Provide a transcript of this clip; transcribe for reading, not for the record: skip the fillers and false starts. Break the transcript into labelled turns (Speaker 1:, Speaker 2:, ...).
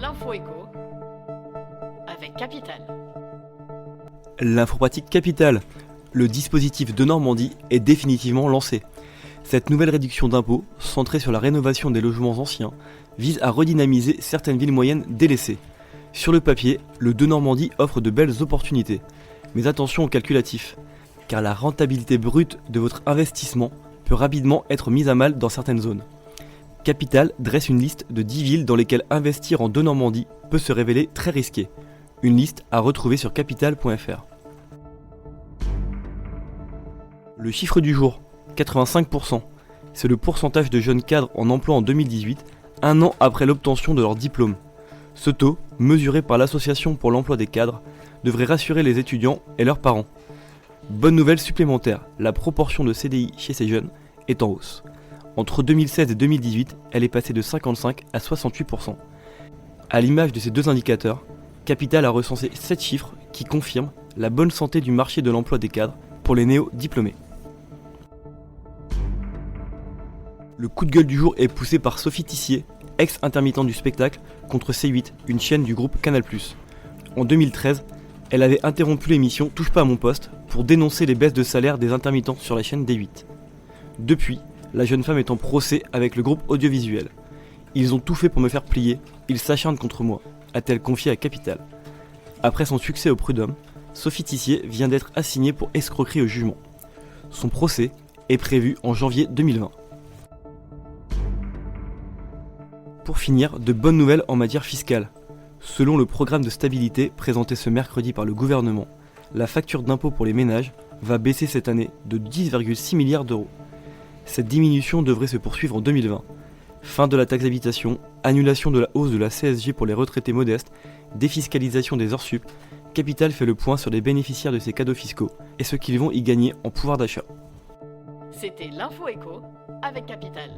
Speaker 1: L'info éco avec Capital.
Speaker 2: L'info pratique Capital. Le dispositif de Normandie est définitivement lancé. Cette nouvelle réduction d'impôts, centrée sur la rénovation des logements anciens, vise à redynamiser certaines villes moyennes délaissées. Sur le papier, le de Normandie offre de belles opportunités. Mais attention au calculatif, car la rentabilité brute de votre investissement peut rapidement être mise à mal dans certaines zones. Capital dresse une liste de 10 villes dans lesquelles investir en de Normandie peut se révéler très risqué. Une liste à retrouver sur capital.fr. Le chiffre du jour, 85%. C'est le pourcentage de jeunes cadres en emploi en 2018, un an après l'obtention de leur diplôme. Ce taux, mesuré par l'Association pour l'emploi des cadres, devrait rassurer les étudiants et leurs parents. Bonne nouvelle supplémentaire, la proportion de CDI chez ces jeunes est en hausse. Entre 2016 et 2018, elle est passée de 55 à 68%. À l'image de ces deux indicateurs, Capital a recensé 7 chiffres qui confirment la bonne santé du marché de l'emploi des cadres pour les néo-diplômés. Le coup de gueule du jour est poussé par Sophie Tissier, ex-intermittente du spectacle, contre C8, une chaîne du groupe Canal+. En 2013, elle avait interrompu l'émission Touche pas à mon poste pour dénoncer les baisses de salaire des intermittents sur la chaîne D8. Depuis, la jeune femme est en procès avec le groupe audiovisuel. Ils ont tout fait pour me faire plier, ils s'acharnent contre moi, a-t-elle confié à Capital. Après son succès au prud'homme, Sophie Tissier vient d'être assignée pour escroquerie au jugement. Son procès est prévu en janvier 2020. Pour finir, de bonnes nouvelles en matière fiscale. Selon le programme de stabilité présenté ce mercredi par le gouvernement, la facture d'impôt pour les ménages va baisser cette année de 10,6 milliards d'euros. Cette diminution devrait se poursuivre en 2020. Fin de la taxe d'habitation, annulation de la hausse de la CSG pour les retraités modestes, défiscalisation des heures sup, Capital fait le point sur les bénéficiaires de ces cadeaux fiscaux et ce qu'ils vont y gagner en pouvoir d'achat.
Speaker 1: C'était l'info éco avec Capital.